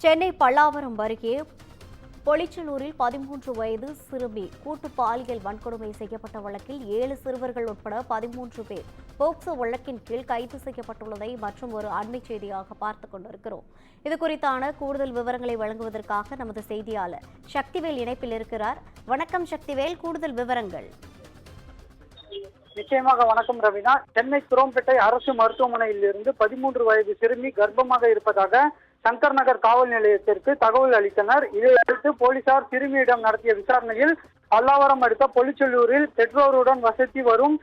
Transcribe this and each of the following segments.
சென்னை பல்லாவரம் அருகே பொலிச்சலூரில் 13 வயது சிறுமி கூட்டு பாலியல் வன்கொடுமை செய்யப்பட்ட வழக்கில் 7 சிறுவர்கள் உட்பட 13 பேர் போக்சோ வழக்கின் கீழ் கைது செய்யப்பட்டுள்ளதை மற்றும் ஒரு அண்மைச் செய்தியாக பார்த்துக் கொண்டிருக்கிறோம். இதுகுறித்தான கூடுதல் விவரங்களை வழங்குவதற்காக நமது செய்தியாளர் சக்திவேல் இணைப்பில் இருக்கிறார். வணக்கம் சக்திவேல், கூடுதல் விவரங்கள். நிச்சயமாக வணக்கம் ரவினா. சென்னை குரோம்பேட்டை அரசு மருத்துவமனையில் இருந்து 13 வயது சிறுமி கர்ப்பமாக இருப்பதாக சங்கர் நகர் காவல் நிலையத்திற்கு தகவல் அளித்தனர். இதையடுத்து போலீசார் சிறுமியிடம் நடத்திய விசாரணையில் பல்லாவரம் அடுத்த பொலிச்சலூரில் பெற்றோருடன் வசித்து வரும்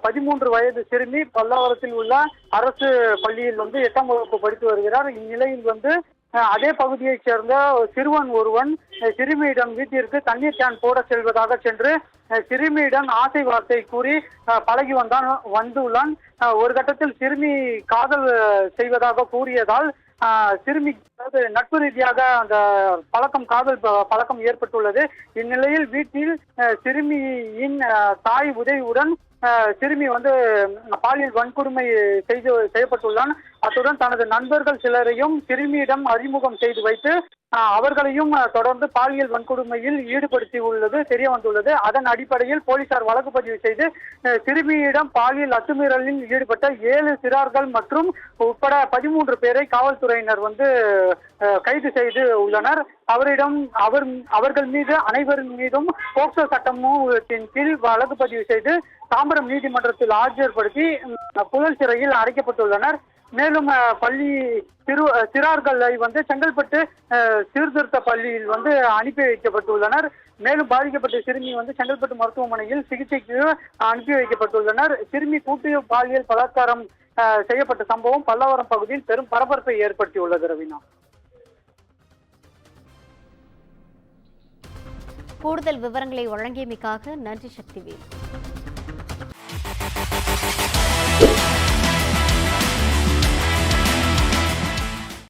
13 வயது சிறுமி பல்லாவரத்தில் உள்ள அரசு பள்ளியில் 8ஆம் வகுப்பு படித்து வருகிறார். இந்நிலையில் அதே பகுதியைச் சேர்ந்த சிறுவன் ஒருவன் சிறுமியிடம் வீட்டிற்கு தண்ணீர் கேன் போட செல்வதாக சென்று சிறுமியிடம் ஆசை வார்த்தை கூறி பழகி வந்துள்ளான். ஒரு கட்டத்தில் சிறுமி காதல் செய்வதாக கூறியதால் சிறுமி நட்பு ரீதியாக அந்த காதல் பழக்கம் ஏற்பட்டுள்ளது. இந்நிலையில் வீட்டில் சிறுமியின் தாய் உதவியுடன் சிறுமி பாலியல் வன்கொடுமை செய்யப்பட்டுள்ளான். அத்துடன் தனது நண்பர்கள் சிலரையும் சிறுமியிடம் அறிமுகம் செய்து வைத்து அவர்களையும் தொடர்ந்து பாலியல் வன்கொடுமையில் ஈடுபடுத்தி உள்ளது தெரிய வந்துள்ளது. அதன் அடிப்படையில் போலீசார் வழக்கு பதிவு செய்து சிறுமியிடம் பாலியல் அத்துமீறலில் ஈடுபட்ட 7 சிறார்கள் மற்றும் உட்பட 13 பேரை காவல்துறையினர் கைது செய்து உள்ளனர். அவர்கள் மீது அனைவரின் மீதும் போக்சோ சட்டத்தின் கீழ் வழக்கு பதிவு செய்து தாம்பரம் நீதிமன்றத்தில் ஆஜர்படுத்தி புழல் சிறையில் அடைக்கப்பட்டுள்ளனர். மேலும் பள்ளி சிறார்களை செங்கல்பட்டு சீர்திருத்த பள்ளியில் அனுப்பி வைக்கப்பட்டுள்ளனர். மேலும் பாதிக்கப்பட்ட சிறுமி செங்கல்பட்டு மருத்துவமனையில் சிகிச்சைக்கு அனுப்பி வைக்கப்பட்டுள்ளனர். சிறுமி கூட்டு பாலியல் பலாத்காரம் செய்யப்பட்ட சம்பவம் பல்லாவரம் பகுதியில் பெரும் பரபரப்பை ஏற்படுத்தியுள்ளது. ரவினா, கூடுதல் விவரங்களை வழங்கியமைக்காக நன்றி சக்திவேல்.